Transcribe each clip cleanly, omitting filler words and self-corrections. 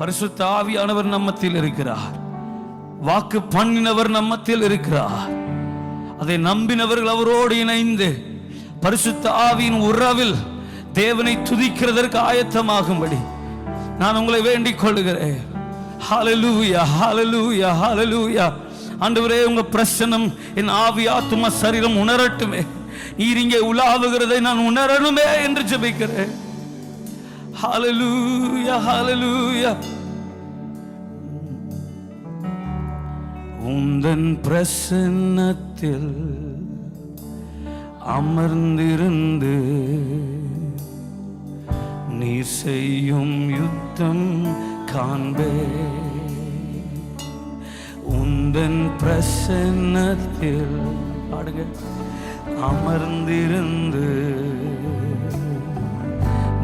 பரிசுத்த ஆவியானவர் நம்மத்தில் இருக்கிறார். வாக்கு பண்ணினவர் நம்மத்தில் இருக்கிறார். அதை நம்பினவர்கள் அவரோடு இணைந்து பரிசுத்த ஆவியின் உறவில் தேவனை துதிக்கிறதற்கு ஆயத்தமாகும்படி நான் உங்களை வேண்டிக் கொள்கிறேன். ஹல்லேலூயா, ஹல்லேலூயா, ஹல்லேலூயா. ஆண்டவரே, உங்க பிரசன்னம் என் ஆவி ஆத்துமா சரீரம் உணரட்டுமே. நீர் இங்கே உலாவுகிறதை நான் உணரணுமே என்று ஜெபிக்கிறேன். ஹல்லேலூயா, ஹல்லேலூயா. உந்தன் பிரசன்னத்தில் அமர்ந்திருந்து நீர் செய்யும் யுத்தம் காண்பே. உந்தன் பிரசன்னத்தில் பாடுங்க, அமர்ந்திருந்து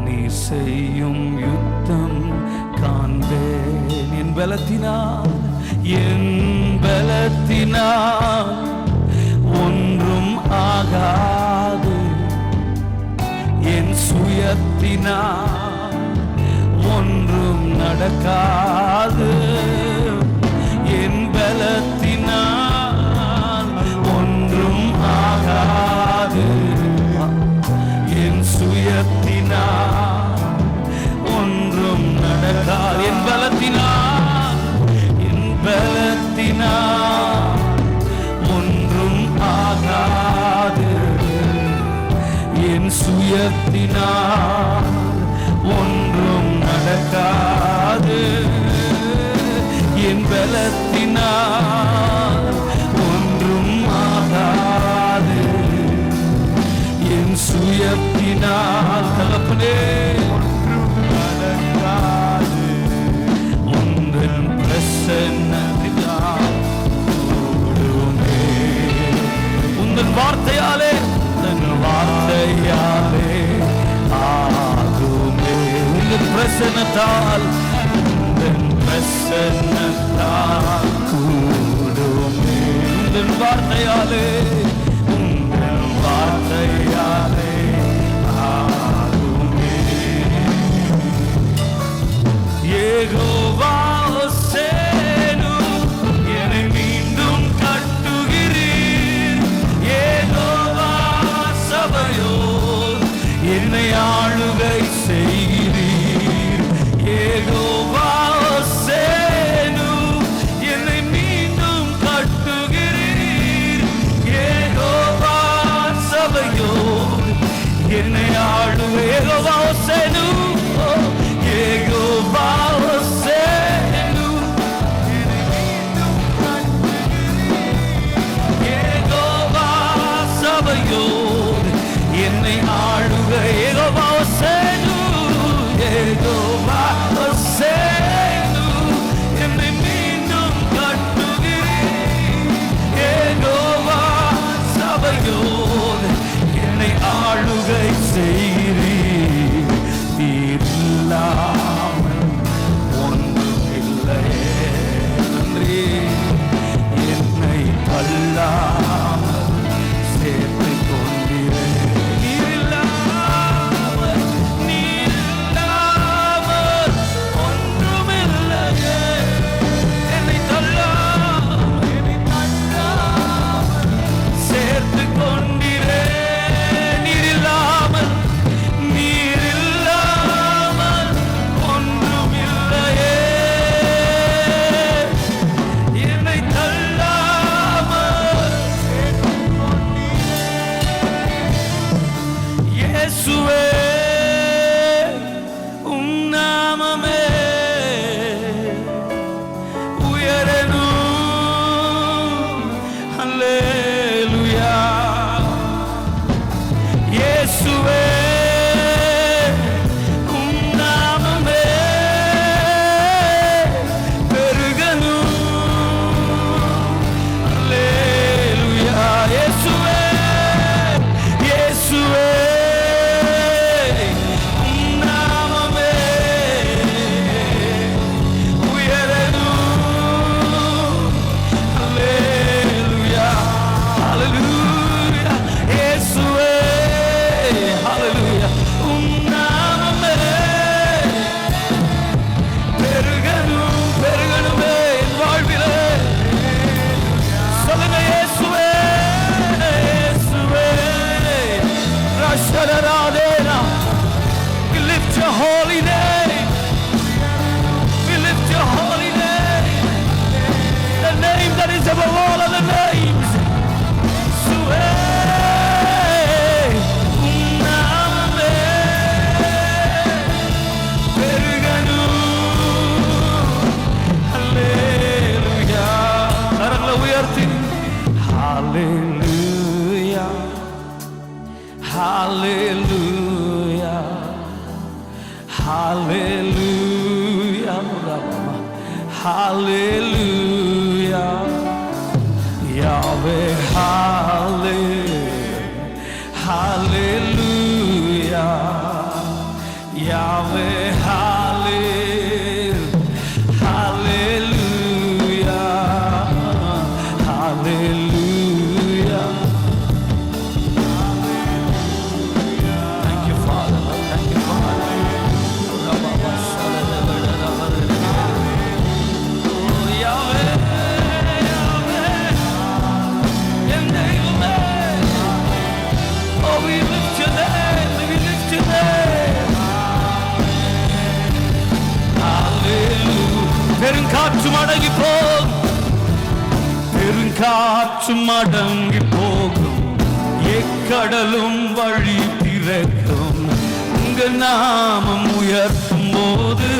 நீர் செய்யும் யுத்தம் காண்பேன். என் பலத்தினால், என் பலத்தினால் ஒன்றும் ஆகாது, என் சுயத்தினால் ஒன்றும் நடக்காது. என் பலத்தினால் ஒன்றும் ஆகாது, என் சுயத்தினால் ஒன்றும் நடக்காது. என் பலத்தினால், என் பலத்தினால் ஒன்றும் ஆகாது, என் சுயத்தினால் ஒன்றும் நடக்காது. என் பலத்தினால் ஒன்றும் ஆகாது, என் சுயத்தினால் தகப்பனே ஒன்றும் நடக்காது. உந்தன் பிரசன்னத்தினால் ஓடுமே. உந்தன் வார்த்தையாலே, உந்தன் வார்த்தையாலே ஆகுமே. உந்தன் பிரசன்னத்தால், உந்தன் பிரசன்னத்தால் கூடுமே. உந்தன் வார்த்தையாலே, உந்தன் வார்த்தையாலே ஆகுமே. யெகோவா சேனு என்னை மீண்டும் கட்டுகிறீர். யெகோவா சபையோர் என்னை ஆளுகை செய்கிறீர். யெகோவா சேனு என்னை மீண்டும் கட்டுகிறீர். யெகோவா சபையோர் என்னை ஆளுகை. யெகோவா சேனு, யெகோவா சேனு என்னை மீண்டும் கட்டுகிறீர். யெகோவா சபையோர் என்னை ஆளுகை. யெகோவா சேனு, யெகோவா சேனு என்னை மீண்டும் கட்டுகிறீர். யெகோவா சபையோர் என்னை ஆளுகை செய்கிறீர். நீர் இல்லாமல் ஒன்றும் இல்லையே. நன்றி. என்னை தள்ளாமல் சேர்த்துக் கொண்டீரே. நீர் இல்லாமல், நீர் இல்லாமல் ஒன்றும் இல்லையே. என்னை தள்ளாமல், என்னை தள்ளாமல் சேர்த்துக் கொண்டீரே. நீர் இல்லாமல், நீர் இல்லாமல் ஒன்றும் இல்லையே. என்னை தள்ளாமல் சேர்த்துக் கொண்டீரே. இயேசுவே, உம் நாமமே உயரணும். அல்லேலூயா. இயேசுவே, உம் நாமமே பெருகணும். அல்லேலூயா. இயேசுவே, இயேசுவே, உம் நாமமே Hallelujah, Yahweh, Hallelujah, Yahweh, Hallelujah, Hallelujah. Thank you, Father. Thank you, Father. Oh, Yahweh, Yahweh, in name. Oh, we lift your name. We lift your name. Hallelujah. பெருங்காற்றும் அடங்கி போகும், பெருங்காற்றும் அடங்கி போகும், எக்கடலும் வழி திறக்கும். உங்க நாமம் உயர்த்தும் போது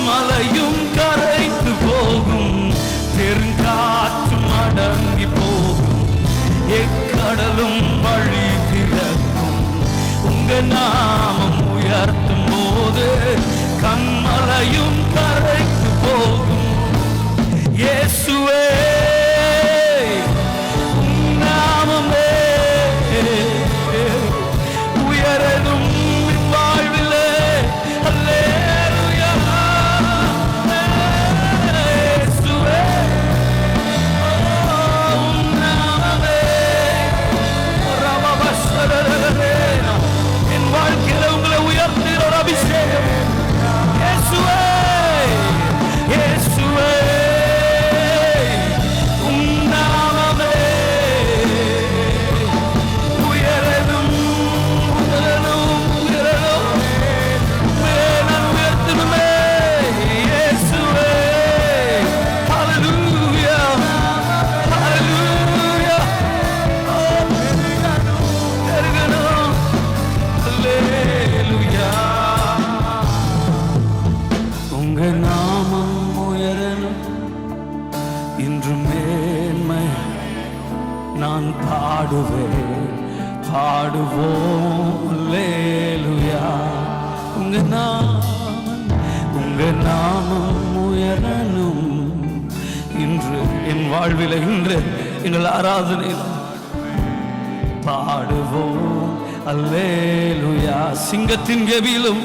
மலையும் கரைத்து போகும். பெருங்காற்றும் அடங்கி போகும், எக்கடலும் வழி திறக்கும். உங்க நாமம் உயர்த்தும் போது கண்மலையும் கரைத்து போகும். இயேசுவே, நாமமே உயரணும் வாழ்விலே. அல்லேலூயா. இயேசுவே, நாமமே ரமபஷரரரே. என் வாழ்க்கையில உங்களை உயர்த்துகிற ஒரு அபிஷேகம். இயேசுவே, இயேசுவே, நான் பாடுவேன், பாடுவோம். அல்லேலூயா. உங்க நாமம் உயரணும். இன்று என் வாழ்வில், இன்று எங்கள் ஆராதனையில் பாடுவோம். அல்லேலூயா. சிங்கத்தின் கெபியிலும்,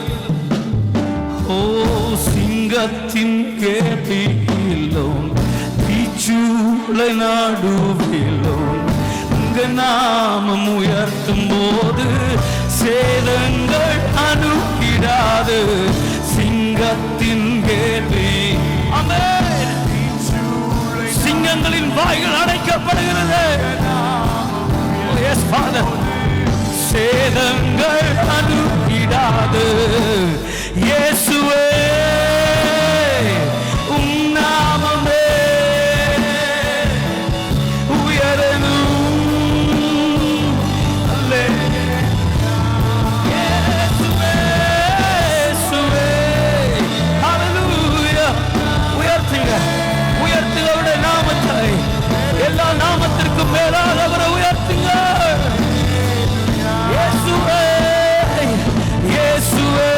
ஓ சிங்கத்தின் கெபியிலும், தீச்சூளை நடுவிலும் உங்க நாமம் உயர்த்தும் போது சேதங்கள் அணுகிடாது. சிங்கத்தின் கேள்வி, சிங்கங்களின் வாய்கள் அடைக்கப்படுகிறது. சேதங்கள் அணுகிடாது. இயேசுவே, உம் நாமமே உயர்த்துகளுடைய நாமத்தை, எல்லா நாமத்திற்கும் மேலாக அவரை உயர்த்துங்க. இயேசுவே, இயேசுவே,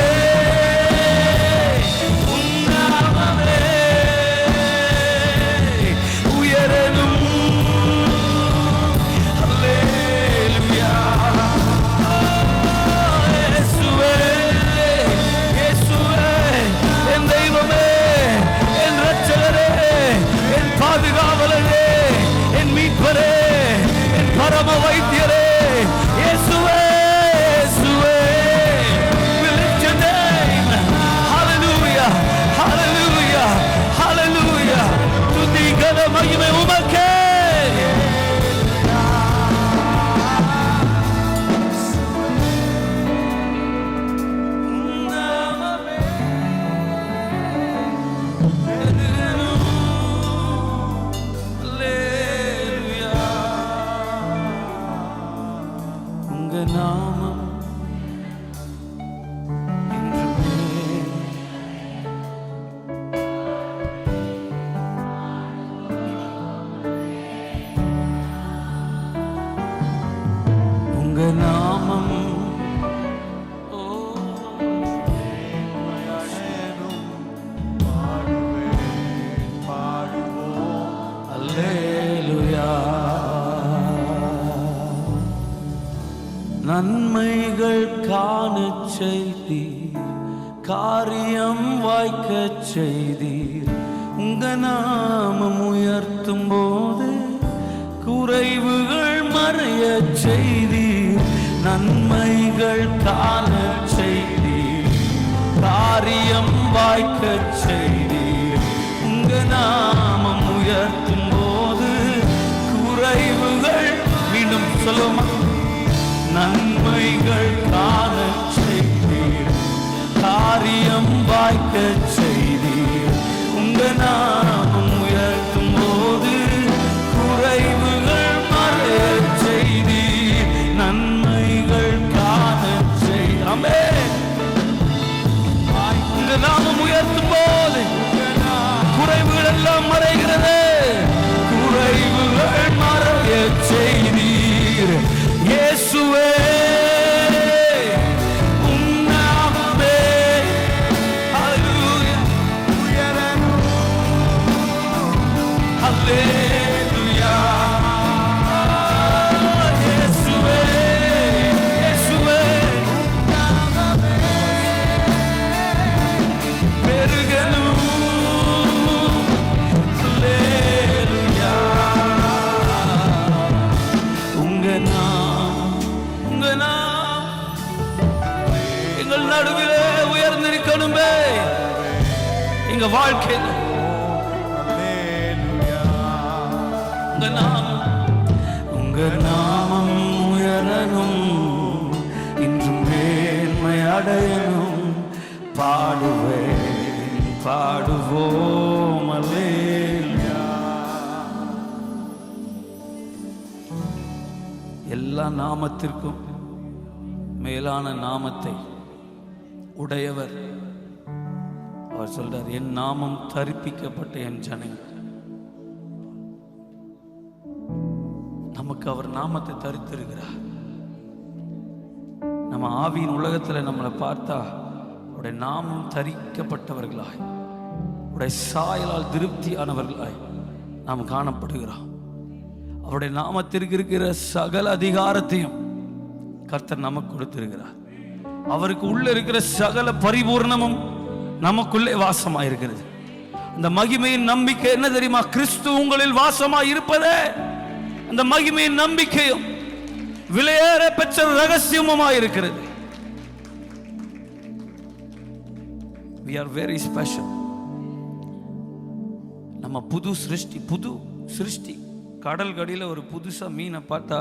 நன்மைகள் காணச் செய்தீர், காரியம் வாய்க்கச் செய்தீர். உங்க நாமம் உயர்த்தும் போது குறைவுகள் மறையச் செய்தீர். நன்மைகள் காணச் செய்தீர், காரியம் வாய்க்கச் செய்தீர். உங்க நாமம் உயர்த்தும் போது குறைவுகள், மீண்டும் சொல்லுமா, நன்மைகள் காணச் செய்தீர், காரியம் வாய்க்கச் செய்தீர். உங்க நாமம் உயர்த்தும் போது குறைவுகள் மறையச் செய்தீர். நன்மைகள் காணச் செய்தீர். ஆமென். உங்க நாமம் உயர்த்தும் போது குறைவுகள் எல்லாம் மறைகிறது. குறைவுகள் மறையச் செய்தீர். இயேசுவே உம் நாமமே ஹல்லேலூயா உயரணும். ஹல்லேலூயா இயேசுவே இயேசுவே உம் நாமமே பெருகணும். ஹல்லேலூயா உங்க எங்கள் நடுவிலே உயர்ந்திருக்கணுமே. எங்க வாழ்க்கையில் உங்க நாமம் உயரணும், இன்றும் மேன்மை அடையணும். பாடுவேன் பாடுவோம் அல்லேலூயா. எல்லா நாமத்திற்கும் மேலான நாமத்தை உடையவர் அவர் சொல்றார், என் நாமம் தரிப்பிக்கப்பட்ட என் ஜனங்கள். நமக்கு அவர் நாமத்தை தரித்திருக்கிறார். நம்ம ஆவியின் உலகத்துல நம்மளை பார்த்தா அவருடைய நாமம் தரிக்கப்பட்டவர்களாய், அவருடைய சாயலால் திருப்தியானவர்களாய் நாம் காணப்படுகிறோம். அவருடைய நாமத்திற்கு இருக்கிற சகல அதிகாரத்தையும் கர்த்தர் நமக்கு கொடுத்திருக்கிறார். அவருக்கு உள்ள இருக்கிற சகல பரிபூர்ணமும் நமக்குள்ளே வாசமாயிருக்கிறது. அந்த மகிமையின் நம்பிக்கை என்ன தெரியுமா? கிறிஸ்து உங்களில் வாசமாய் இருப்பதே அந்த மகிமையின் நம்பிக்கையும் விலையேற பெற்ற ரகசியமுமாய் இருக்கிறது. We are very special. நம்ம புது சிருஷ்டி. கடல் கடியில் ஒரு புதுசா மீனை பார்த்தா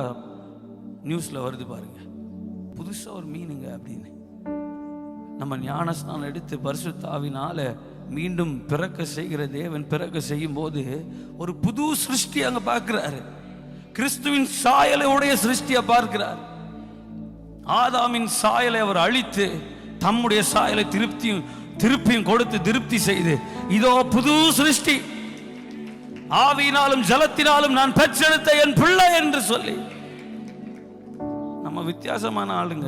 நியூஸ்ல வருது பாருங்க, புதுசா ஒரு மீனுங்க அப்படின்னு. நம்ம ஞானஸ்நானம் எடுத்து பரிசுத்த ஆவியினால மீண்டும் பிறக்க செய்கிற தேவன் பிறக்க செய்யும் போது ஒரு புது சிருஷ்டி அங்க பார்க்கிறாரு. கிறிஸ்துவின் சாயலை உடைய சிருஷ்டியை பார்க்கிறார். ஆதாமின் சாயலை அவர் அழித்து தம்முடைய சாயலை திருப்பியும் கொடுத்து திருப்தி செய்து, இதோ புது சிருஷ்டி, ஆவியினாலும் ஜலத்தினாலும் நான் பெற்றெடுத்த என் பிள்ளை என்று சொல்லி. நம்ம வித்தியாசமான ஆளுங்க.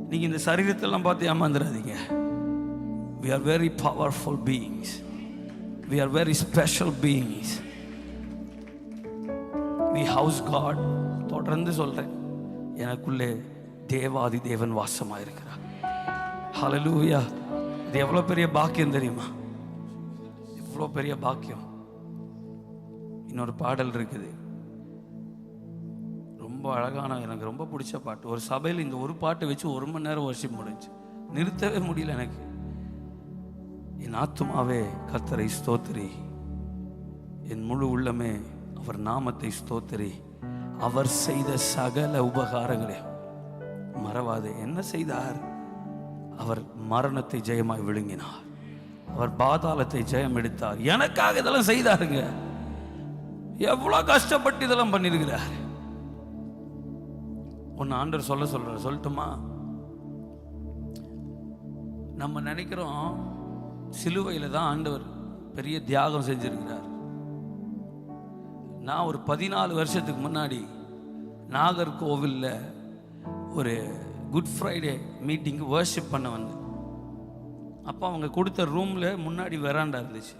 நீங்க இந்த சரீரத்தெல்லாம் பார்த்து ஏமாந்துடாதீங்க. We are very powerful beings. We are very special beings. We house God. தொடர்ந்து சொல்றேன், எனக்குள்ளே தேவாதி தேவன் வாசமாயிருக்கிறார். ஹல்லேலூயா. இது எவ்வளவு பெரிய பாக்கியம் தெரியுமா? எவ்வளவு பெரிய பாக்கியம். இன்னொரு பாடல் இருக்குது, ரொம்ப அழகான, எனக்கு ரொம்ப பிடிச்ச பாட்டு. ஒரு சபையில் இந்த ஒரு பாட்டை வச்சு 1 மணி நேரம் வர்ஷிப் முடிஞ்சு, நிறுத்தவே முடியல எனக்கு. என் ஆத்துமாவே கர்த்தரை ஸ்தோத்திரி, என் முழு உள்ளமே அவர் நாமத்தை ஸ்தோத்திரி, அவர் செய்த சகல உபகாரங்களே மறவாதே. என்ன செய்தார்? அவர் மரணத்தை ஜெயமாய் விழுங்கினார், அவர் பாதாளத்தை ஜெயம் எடுத்தார். எனக்காக இதெல்லாம் செய்தாருங்க. எவ்வளவு கஷ்டப்பட்டு இதெல்லாம் பண்ணிருக்கிறார். ஒன்னு ஆண்டவர் சொல்றார், சொல்லட்டுமா? நம்ம நினைக்கிறோம் சிலுவையில தான் ஆண்டவர் பெரிய தியாகம் செஞ்சிருக்கிறார். நான் ஒரு 14 வருஷத்துக்கு முன்னாடி நாகர்கோவில்ல ஒரு குட் ஃப்ரைடே மீட்டிங்கு வர்ஷிப் பண்ண வந்தேன். அப்போ அவங்க கொடுத்த ரூமில் முன்னாடி வெராண்டா இருந்துச்சு.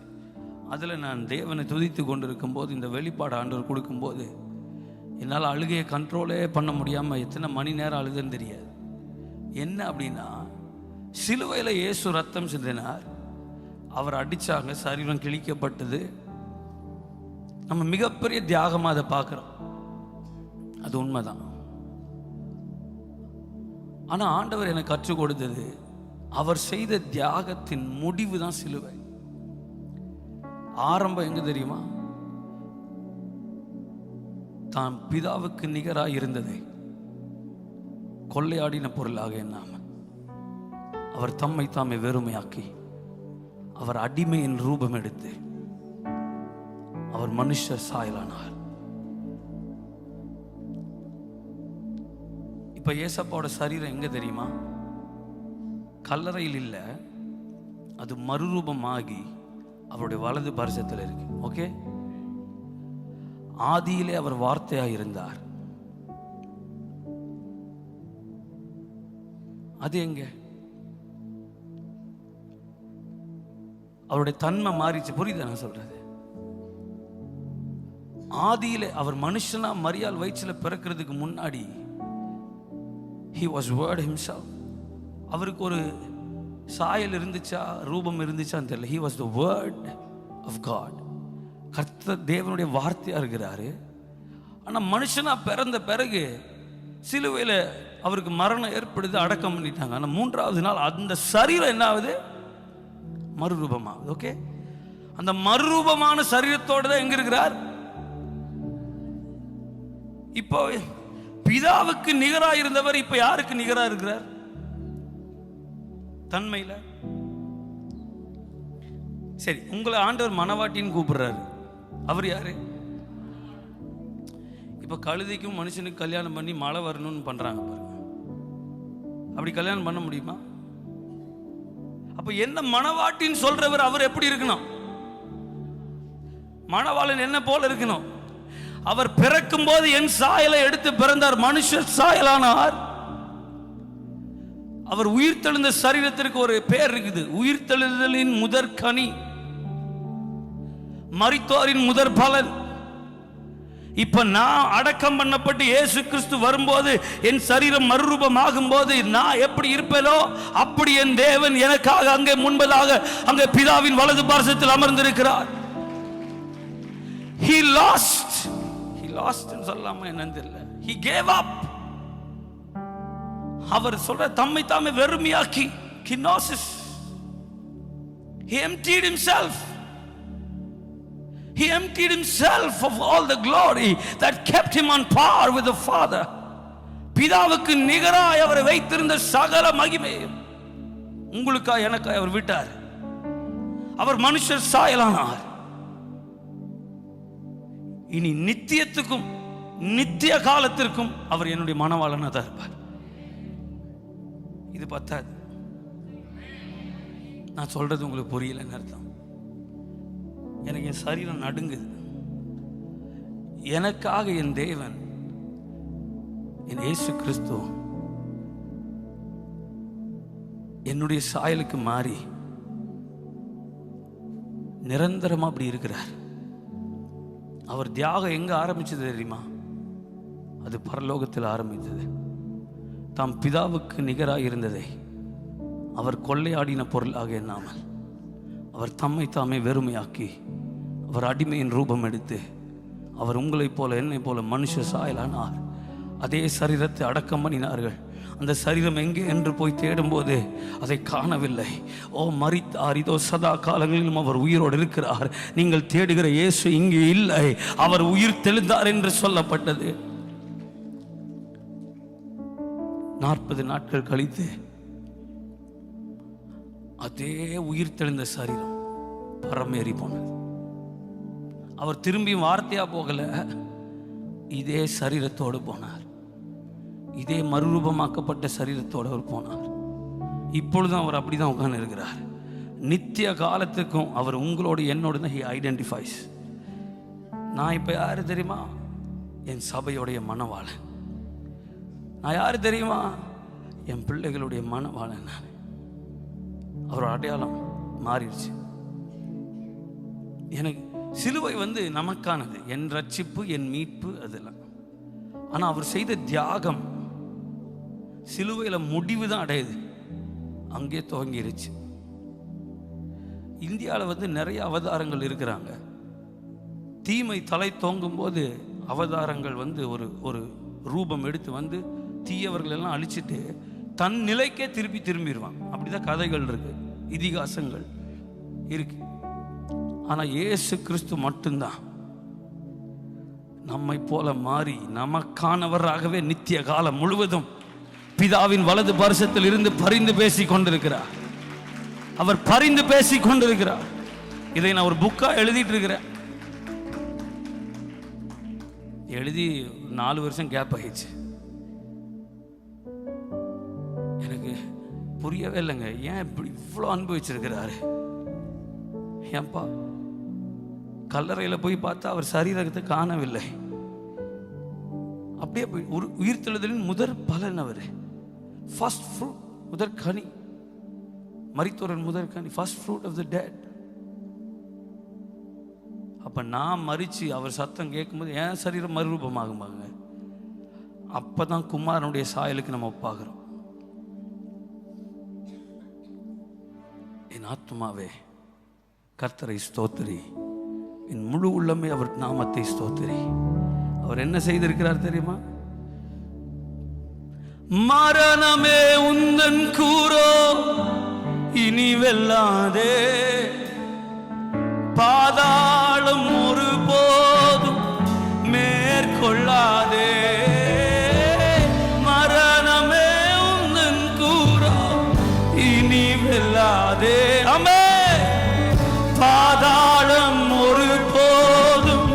அதில் நான் தேவனை துதித்து கொண்டு இருக்கும்போது இந்த வெளிப்பாடு ஆண்டவர் கொடுக்கும்போது என்னால் அழுகையை கண்ட்ரோலே பண்ண முடியாமல் எத்தனை மணி நேரம் அழுதுன்னு தெரியாது. என்ன அப்படின்னா, சிலுவையில் இயேசு ரத்தம் சிந்தினார், அவர் அடித்தாங்க, சரீரம் கிழிக்கப்பட்டது. நம்ம மிகப்பெரிய தியாகமாக அதை பார்க்குறோம், அது உண்மைதான். ஆனால் ஆண்டவர் எனக்கு கற்றுக் கொடுத்தது, அவர் செய்த தியாகத்தின் முடிவு தான் சிலுவை. ஆரம்பம் எங்க தெரியுமா? தான் பிதாவுக்கு நிகராக இருந்ததை கொள்ளையாடின பொருளாக எண்ணாமல் அவர் தம்மை தாமே வெறுமையாக்கி அவர் அடிமையின் ரூபம் எடுத்து அவர் மனுஷர் சாயலானார். இப்ப ஏசப்பாவோட சரீரம் எங்க தெரியுமா? கல்லறையில் இல்லை, அது மறுரூபமாகி அவருடைய வலது பரிசத்தில் இருக்கு. ஓகே, ஆதியிலே அவர் வார்த்தையாக இருந்தார். அது எங்க? அவருடைய தன்மை மாறிச்சு. புரியுதா நான் சொல்றது? ஆதியிலே அவர் மனுஷனா மரியாள் வயிற்றில் பிறக்கிறதுக்கு முன்னாடி he was word himself. அவருக்கு ஒரு சாயல் இருந்துச்சா, ரூபம் இருந்துச்சான்னு தெரியல. he was the word of God. கர்த்தர் தேவனுடைய வார்த்தையா இருக்கிறாரு. ஆனா மனுஷனா பிறந்த பிறகு சிலுவையில் அவருக்கு மரணம் ஏற்படுது, அடக்கம் பண்ணிட்டாங்க. ஆனா 3வது நாள் அந்த சரீரம் என்ன ஆகுது? மறுரூபமாகுது. ஓகே, அந்த மறுரூபமான சரீரத்தோடு தான் எங்க இருக்கிறார்? இப்போ பிதாவுக்கு நிகராக இருந்தவர் இப்ப யாருக்கு நிகராக இருக்கிறார்? தன்மையில. சரி, உங்களை ஆண்டவர் மனவாட்டின்னு கூப்பிடுறாரு. அவர் யாரு? இப்ப கழுதைக்கும் மனுஷனுக்கு கல்யாணம் பண்ணி மழை வரணும்னு பண்றாங்க பாருங்க. அப்படி கல்யாணம் பண்ண முடியுமா? அப்ப என்ன மனவாட்டின்னு சொல்றவர் அவர் எப்படி இருக்கணும்? மணவாளன் என்ன போல இருக்கணும்? அவர் பிறக்கும் போது என் சாயலை எடுத்து பிறந்தார், மனுஷர் சாயலானார். அவர் உயிர்த்தெழுந்த சரீரத்திற்கு ஒரு பேர் இருக்குது, உயிர்த்தெழுதலின் முதற் கனி, மரித்தோரின் முதற் பலன். இப்ப நான் அடக்கம் பண்ணப்பட்டு இயேசு கிறிஸ்து வரும்போது என் சரீரம் மறுரூபமாகும் போது நான் எப்படி இருப்பேனோ அப்படி என் தேவன் எனக்காக அங்கே முன்பதாக அங்கே பிதாவின் வலது பார்சத்தில் அமர்ந்திருக்கிறார். He lost சொல்லாம என்னன்னு தெரியல. He gave up. அவர் சொல்ற தம்மை தாமே வெறுமையாக்கி, kenosis. He emptied himself. He emptied himself of all the glory that kept him on par with the Father. பிதாவுக்கு நிகராய் அவரை வைத்திருந்த சகல மகிமையும் உங்களுக்காக எனக்காக அவர் விட்டார். அவர் மனுஷர் சாயலானார். இனி நித்தியத்துக்கும் நித்திய காலத்திற்கும் அவர் என்னுடைய மனவாளனா தான் இருப்பார். இது பத்தாது. நான் சொல்றது உங்களுக்கு புரியலன்னு அர்த்தம். எனக்கு என் சரீரம் நடுங்குது. எனக்காக என் தேவன், என் இயேசு கிறிஸ்து என்னுடைய சாயலுக்கு மாறி நிரந்தரமா அப்படி இருக்கிறார். அவர் தியாகம் எங்க ஆரம்பிச்சது தெரியுமா? அது பரலோகத்தில் ஆரம்பித்தது. தாம் பிதாவுக்கு நிகராக இருந்ததை அவர் கொள்ளையாடின பொருளாக எண்ணாமல் அவர் தம்மை தாமே வெறுமையாக்கி அவர் அடிமையின் ரூபம் எடுத்து அவர் உங்களைப் போல என்னை போல மனுஷ சாயலானார். அதே சரீரத்தை அடக்கம் பண்ணினார்கள். அந்த சரீரம் எங்கே என்று போய் தேடும்போது அதை காணவில்லை. ஓ, மரித்தார், இதோ சதா காலங்களிலும் அவர் உயிரோடு இருக்கிறார். நீங்கள் தேடுகிற இயேசு இங்கே இல்லை, அவர் உயிர் தெழுந்தார் என்று சொல்லப்பட்டது. 40 நாட்கள் கழித்து அதே உயிர் தெழுந்த சரீரம் பரமேறி போனது. அவர் திரும்பியும் வார்த்தையா போகல, இதே சரீரத்தோடு போனார். இதே மறுரூபமாக்கப்பட்ட சரீரத்தோடு அவர் போனார். இப்பொழுதும் அவர் அப்படிதான் உட்கார்ந்து இருக்கிறார். நித்திய காலத்துக்கும் அவர் உங்களோடு என்னோடு தான் he identifies. நான் இப்ப யாரு தெரியுமா? என் சபையுடைய மனவாளன். நான் யாரு தெரியுமா? என் பிள்ளைகளுடைய மனவாளன். நான் அவரோட அடையாளம் மாறிடுச்சு. எனக்கு சிலுவை நமக்கானது, என் ரட்சிப்பு, என் மீட்பு, அதெல்லாம். ஆனா அவர் செய்த தியாகம் சிலுவையில முடிவு தான் அடையுது, அங்கே துவங்கிருச்சு. இந்தியாவில் நிறைய அவதாரங்கள் இருக்கிறாங்க. தீமை தலை தோங்கும் போது அவதாரங்கள் ஒரு ஒரு ரூபம் எடுத்து தீயவர்கள் எல்லாம் அழிச்சிட்டு தன் நிலைக்கே திரும்பிடுவான். அப்படிதான் கதைகள் இருக்கு, இதிகாசங்கள் இருக்கு. ஆனா இயேசு கிறிஸ்து மட்டும்தான் நம்மை போல மாறி நமக்கானவராகவே நித்திய காலம் முழுவதும் பிதாவின் வலது பரிசத்தில் இருந்து பரிந்து பேசி கொண்டிருக்கிறார். அவர் பரிந்து பேசி கொண்டிருக்கிறார். இதை நான் ஒரு புக்கா எழுதிட்டு இருக்கிறேன். எழுதி 4 வருஷம் கேப் ஆயிடுச்சு. எனக்கு புரியவே இல்லைங்க, ஏன் இப்படி இவ்வளோ அனுபவிச்சிருக்கிறாரு. ஏன்பா கல்லறையில் போய் பார்த்தா அவர் சரீரத்தை காணவில்லை. அப்படியே போய் உயிர்த்தெழுதலின் முதற் பலன் அவர், ஃபர்ஸ்ட் ஃப்ரூட், முதற் கனி, மரித்தோரின் முதற் கனி, first fruit of the dead. அப்ப நான் மரிச்சு அவர் சத்தம் கேட்கும்போது என் சரீரம் மறுரூபமாகுமாங்க. அப்பதான் குமாரனுடைய சாயலுக்கு நம்ம ஒப்பாகிறோம். என் ஆத்மாவே கர்த்தரை ஸ்தோத்திரி, என் முழு உள்ளமே அவர் நாமத்தை ஸ்தோத்திரி. அவர் என்ன செய்திருக்கிறார் தெரியுமா? மரணமே உந்தன் கூரோ இனி வெல்லாதே, பாதாளம் ஒரு போதும் மேற்கொள்ளாதே. மரணமே உந்தன் கூரோ இனி வெல்லாதே. ஆமே. பாதாளம் ஒரு போதும்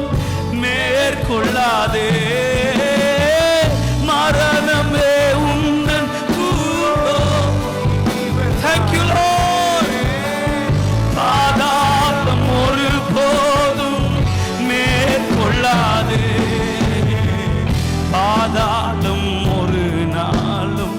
மேற்கொள்ளாதே. மரணமே உந்தன் கூரோ. Thank you Lord. பாதாளம் ஒரு போதும் மேற்கொள்ளாதே. பாதாளம் ஒரு நாளும்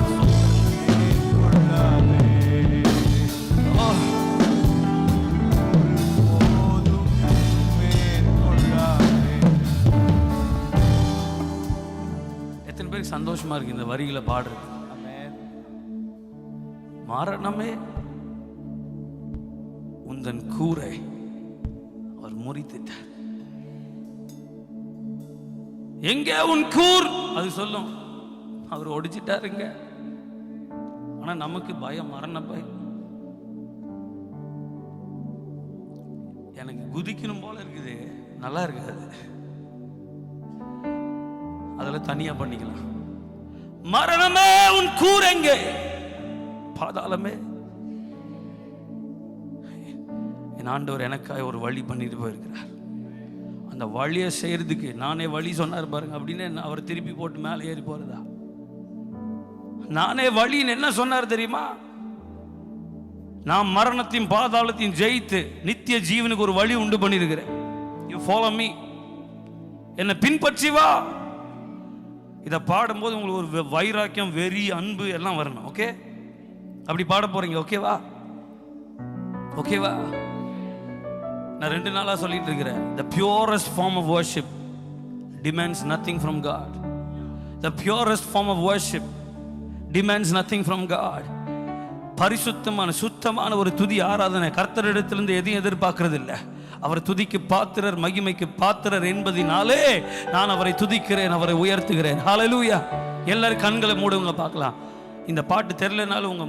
சந்தோஷமா இருக்கு இந்த வரிகளை பாடுறது. மரணமே உந்தன் கூரை அவர் முறித்துட்டார். எங்கே உன் கூர் அது சொல்லும், அவர் ஒடிச்சிட்டாருங்க. ஆனா நமக்கு பயம், மரண பயம். எனக்கு குதிக்கணும் போல இருக்குது, நல்லா இருக்காது, அதெல்லாம் தனியா பண்ணிக்கலாம். மரணமே உன் கூர் எங்கே, பாதாளமே. என் ஆண்டவர் எனக்காக ஒரு வழி பண்ணிட்டு போயிருக்கிறார். அந்த வழியை செய்யறதுக்கு நானே வழி சொன்னார் பாருங்க, அப்படின்னு அவர் திருப்பி போட்டு மேலே ஏறி போறதா? நானே வழின்னு என்ன சொன்னார் தெரியுமா? நான் மரணத்தையும் பாதாளத்தையும் ஜெயித்து நித்திய ஜீவனுக்கு ஒரு வழி உண்டு பண்ணிருக்கிறேன். யூ ஃபாலோ மீ, என்னை பின்பற்றி வா. இதை பாடும்போது உங்களுக்கு ஒரு வைராக்கியம், வெறி, அன்பு எல்லாம் வரணும். ஓகே, அப்படி பாட போறீங்க. ஓகேவா? ஓகேவா? நான் 2 நாளா சொல்லிட்டு இருக்கிறேன். The purest form of worship demands nothing from God. The purest form of worship demands nothing from God. பரிசுத்தமான சுத்தமான ஒரு துதி ஆராதனை கர்த்தரிடத்திலிருந்து எதையும் எதிர்பார்க்கறது இல்லை. அவர் துதிக்கு பாத்திரர், மகிமைக்கு பாத்திரர் என்பதினாலே நான் அவரை துதிக்கிறேன், அவரை உயர்த்துகிறேன். ஹல்லேலூயா. எல்லாரும் கண்களை மூடுங்க பார்க்கலாம். இந்த பாட்டு தெரியலனாலும் உங்க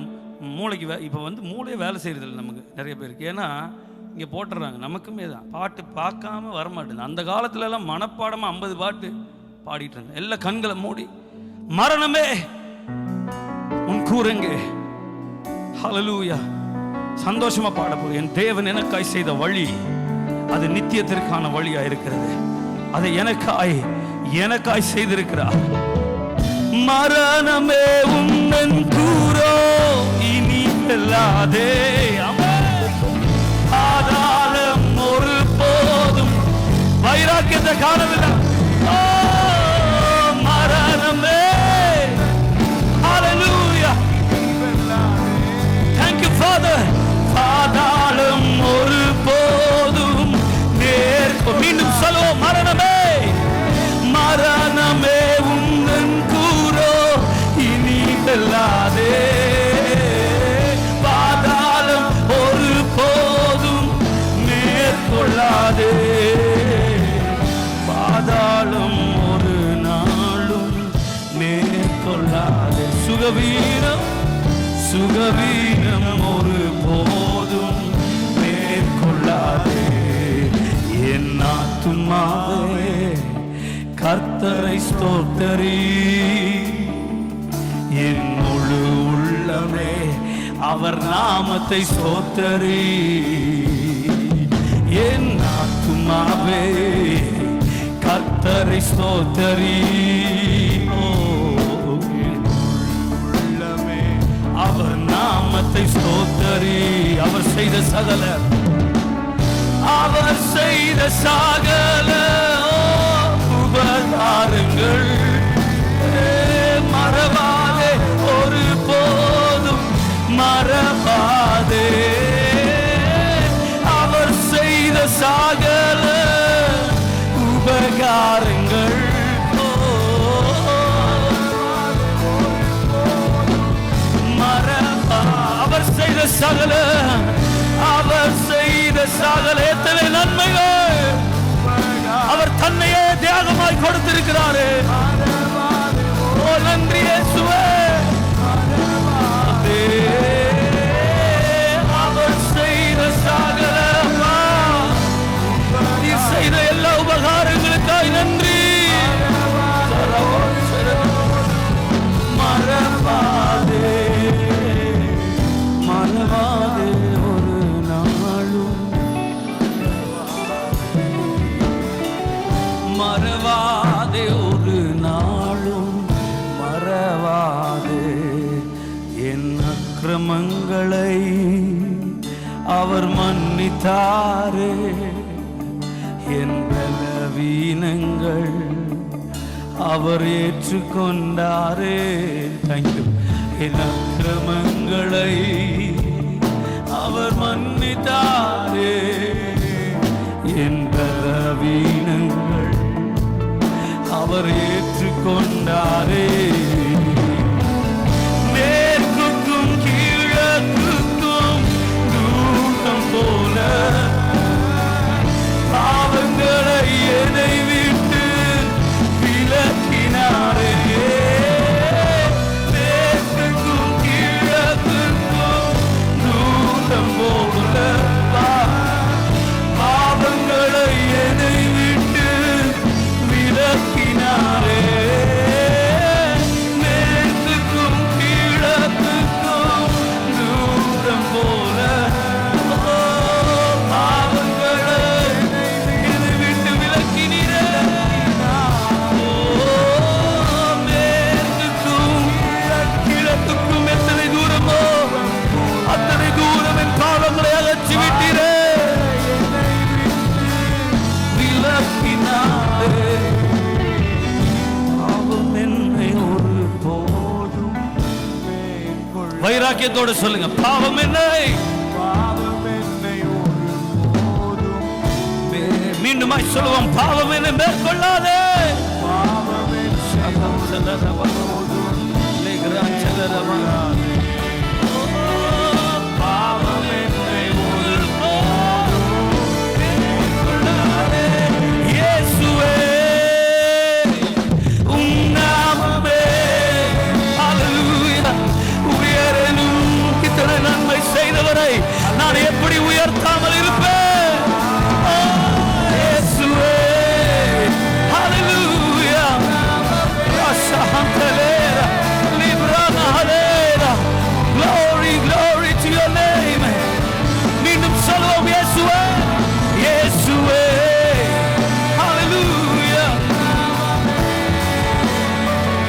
மூளைக்கு இப்போ மூளையே வேலை செய்யறதில்லை நமக்கு நிறைய பேருக்கு. ஏன்னா இங்கே போட்டுறாங்க, நமக்குமே தான் பாட்டு பார்க்காம வரமாட்டேங்குது. அந்த காலத்துல எல்லாம் மனப்பாடமாக 50 பாட்டு பாடிட்டு இருந்தேன். எல்லா கண்களை மூடி, மரணமே உன் கூரங்கே. ஹல்லேலூயா. சந்தோஷமா பாட போறேன். என் தேவன் எனக்காய் செய்த வழி அது நித்தியத்திற்கான வழியா இருக்கிறது. அதை எனக்காய் செய்திருக்கிறார். மரணமே உந்தன் கூரோ இனி வெல்லாதே. பாதாளம் ஒரு போதும் வைராக்கியத்தை காணவில்லை. மரணமே. ஹல்லேலூயா. Thank you Father. பாதாளம் ஒரு போதும் மீண்டும் சொல்லுவோம். மரணமே, மரணமே உன் சுகவீனம் ஒரு போதும் மேற்கொள்ளாதே. என் ஆத்துமாவே கர்த்தரை ஸ்தோத்தரி, என் முழு உள்ளமே அவர் நாமத்தை ஸ்தோத்தரி. என் ஆத்துமாவே கர்த்தரை ஸ்தோத்தரி, அவர் நாமத்தை ஸ்தோத்தரி. அவர் செய்த சகல உபகாரங்கள் மறவாதே, ஒரு போதும் மறவாதே. அவர் செய்த சகல உபகாரங்கள் அவர் செய்த சகல, அவர் செய்த சகல எத்தனை நன்மைகள். அவர் தன்னையே தியாகமாய் கொடுத்திருக்கிறாரே. ஓ நன்றி இயேசுவே. அவர் செய்த சகல, நீர் செய்த எல்லா உபகாரங்களுக்காய் நன்றி. மறவாதே மறவாதே ஒரு நாளும், மறவாதே ஒரு நாளும், மறவாதே என் அக்கிரமங்களை அவர் மன்னித்தாரே. என் பலவீனங்கள் அவர் ஏற்றுக்கொண்டாரே. தேங்க்யூ. என் அக்கிரமங்களை அவர் மன்னித்தாரே, என் பலவீனங்கள் அவர் ஏற்றுக்கொண்டாரே. மேற்குக்கும் கீழக்குக்கும் தூரம் போல பாவங்களை என்னை விட்டு விலக்கினாரே. மேற்குக்கும் கீழக்குக்கும் தூரம் போல பாவங்களை என்னை விட்டு விலக்கினாரே. மேற்குக்கும் கீழக்குக்கும் தூரம் போல பாவங்களை என்னை விட்டு விலக்கினீரே. மேற்குக்கும் கிழக்குக்கும் எத்தனை தூரமோ அத்தனை தூரம் என் பாவங்களை அகற்றி விட்டீரே. விலக்கினாரே. பாவம் என்னை ஒரு போதும் வைராக்கியத்தோடு சொல்லுங்க, பாவம் என்னை மீண்டுமாய் சொல்லுவோம், பாவம் என்னை மேற்கொள்ளாதே. பாவம் என்னை ஒரு போதும் மேற்கொள்ளாதே. இயேசுவே உம் நாமமே ஹல்லேலூயா உயரணும். இத்தனை நன்மை செய்தவரை நான் எப்படி உயர்த்தாமல் இருப்பேன்? இயேசுவே ஹல்லேலூயா. ராஷாந்தலேரா லிப்ரானா ஹலேரா. Glory, glory to your name. மீண்டும் சொல்லுவோம், இயேசுவே இயேசுவே ஹல்லேலூயா.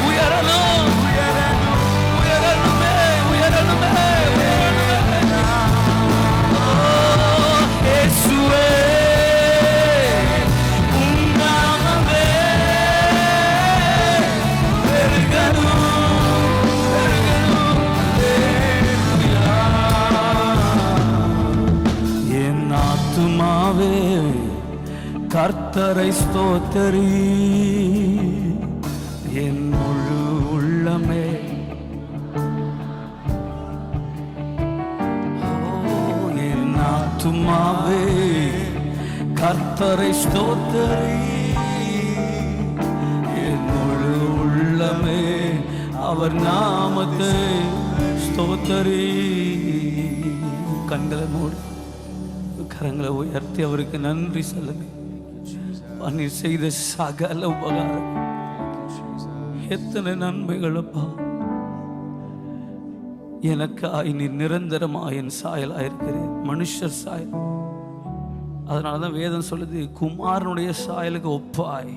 உயரணும் உயரணுமே உயரணுமே இயேசுவே உம் நாமமே பெருகணும் பெருகணும். என் ஆத்துமாவே கர்த்தரை ஸ்தோத்தரி, என் முழு உள்ளமே என் ஆத்துமாவே கர்த்தரை ஸ்தோத்தரி, என் முழு உள்ளமே அவர் நாமத்தை ஸ்தோத்தரி. கண்களை மூடி கரங்களை உயர்த்தி அவருக்கு நன்றி சொல்லுங்க. நீர் செய்த சகல உபகாரம், எத்தனை நன்மைகளப்பா. எனக்காய் நீர் நிரந்தரமாக என் சாயலாயிருக்கிறேன், மனுஷர் சாயல். அதனாலதான் வேதம் சொல்லுது, குமாரனுடைய சாயலுக்கு ஒப்பாய்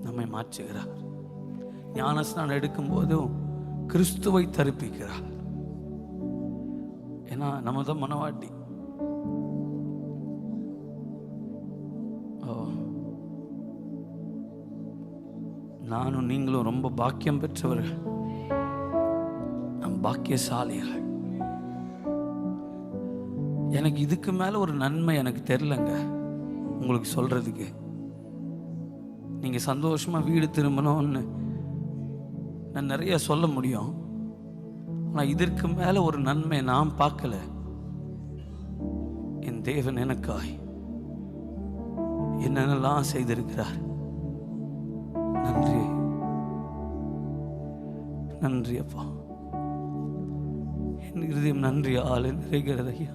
நம்மை மாற்றுகிறார். ஞானஸ்நானம் எடுக்கும் போதும் கிறிஸ்துவை தரிப்பிக்கிறார். ஏன்னா நம்ம தான் மனவாட்டி. நானும் நீங்களும் ரொம்ப பாக்கியம் பெற்றவர்கள், நம் பாக்கியசாலிகள். எனக்கு இதுக்கு மேல ஒரு நன்மை எனக்கு தெரியலங்க உங்களுக்கு சொல்றதுக்கு. நீங்க சந்தோஷமா வீடு திரும்பணும்னு நான் நிறைய சொல்ல முடியும். ஆனால் இதற்கு மேல ஒரு நன்மை நான் பார்க்கல. என் தேவன் எனக்காய் என்னென்னலாம் செய்திருக்கிறார். நன்றி, நன்றி அப்பா. என் இருதயம் நன்றி ஆளு நிறைகிறது ஐயா.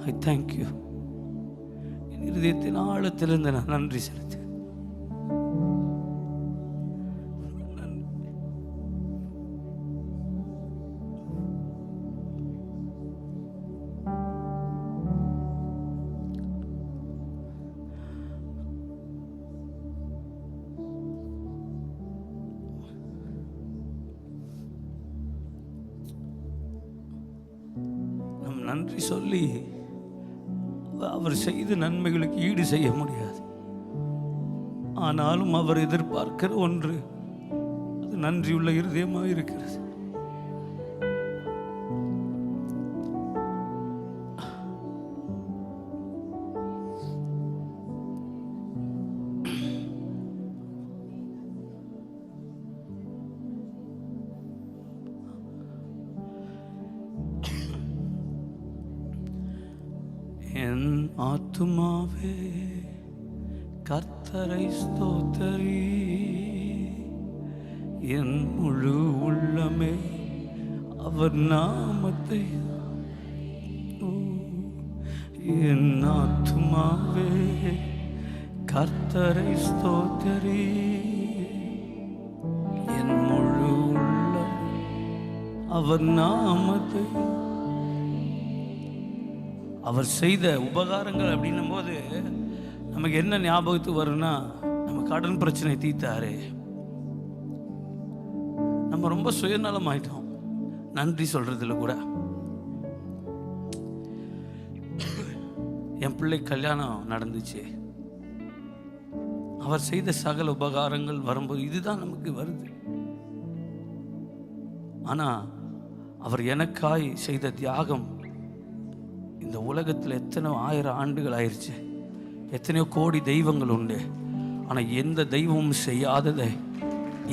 I thank you. என் இருதயத்தின் ஆழத்திலிருந்து நான் நன்றி செலுத்து. நன்றி சொல்லி அவர் செய்த நன்மைகளுக்கு ஈடு செய்ய முடியாது. ஆனாலும் அவர் எதிர்பார்க்கிற ஒன்று, அது நன்றியுள்ள இருதயமாக இருக்கிறது. என் ஆத்துமாவே கர்த்தரை ஸ்தோத்தரி, என் முழு உள்ளமே அவர் நாமத்தை. என் ஆத்துமாவே கர்த்தரை ஸ்தோத்தரி, என் முழு உள்ளமே அவர் நாமத்தை. அவர் செய்த உபகாரங்கள் அப்படின்னும் போது நமக்கு என்ன ஞாபகத்துக்கு வரும்னா, நம்ம கடன் பிரச்சனை தீர்த்தாரு. நம்ம ரொம்ப சுயநலம் ஆயிட்டோம் நன்றி சொல்றதுல கூட. என் பிள்ளை கல்யாணம் நடந்துச்சு, அவர் செய்த சகல உபகாரங்கள் வரும்போது இதுதான் நமக்கு வருது. ஆனா அவர் எனக்காய் செய்த தியாகம் இந்த உலகத்தில் எத்தனை 1000 ஆண்டுகள் ஆயிடுச்சு, எத்தனையோ கோடி தெய்வங்கள் உண்டு. ஆனா எந்த தெய்வமும் செய்யாததை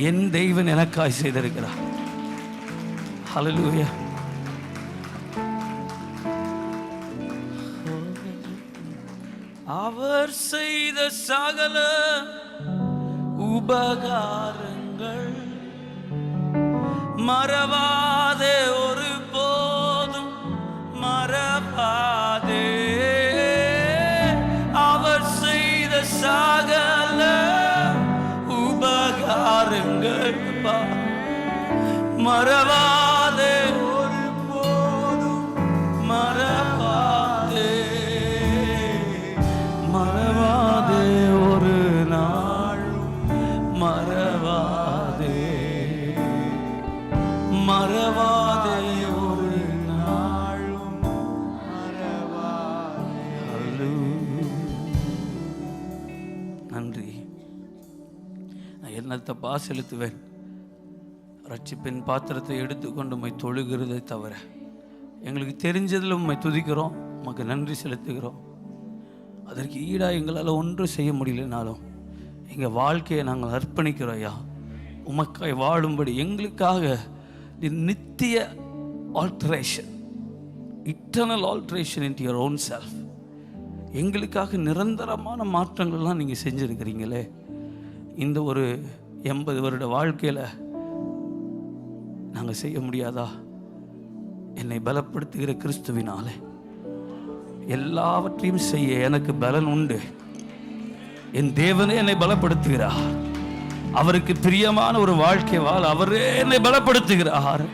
என் தெய்வன் எனக்காய் செய்திருக்கிறார். ஹல்லேலூயா. அவர் செய்த சகல உபகாரங்கள் மறவாதே, ஒரு போதும் மறவாதே. அவர் செய்த சகல உபகாரங்கள் மறவாதே, ஒரு போதும் மறவாதே. மறவாதே, ஒரு நாளும் மறவாதே. மறவாதே, ஒரு நாளும் மறவாதே. நன்றி. நான் என்னத்தப்பா செலுத்துவேன்? ரட்சிப்பின் பாத்திரத்தை எடுத்துக்கொண்டு உம்மை தொழுகிறதை தவிர எங்களுக்கு தெரிஞ்சதில் உம்மை துதிக்கிறோம், உமக்கு நன்றி செலுத்துகிறோம். அதற்கு ஈடாக எங்களால் ஒன்றும் செய்ய முடியலனாலும் எங்கள் வாழ்க்கையை நாங்கள் அர்ப்பணிக்கிறோம் ஐயா. உமக்காய் வாழும்படி எங்களுக்காக நித்திய alteration, eternal alteration into your own self, எங்களுக்காக நிரந்தரமான மாற்றங்கள்லாம் நீங்கள் செஞ்சுருக்கிறீங்களே. இந்த ஒரு 80 வருட வாழ்க்கையில் நாங்கள் செய்ய முடியாதா? என்னை பலப்படுத்துகிற கிறிஸ்துவினாலே எல்லாவற்றையும் செய்ய எனக்கு பலன் உண்டு. என் தேவனே என்னை பலப்படுத்துகிறார். அவருக்கு பிரியமான ஒரு வாழ்க்கை வாழ அவரே என்னை பலப்படுத்துகிறார்.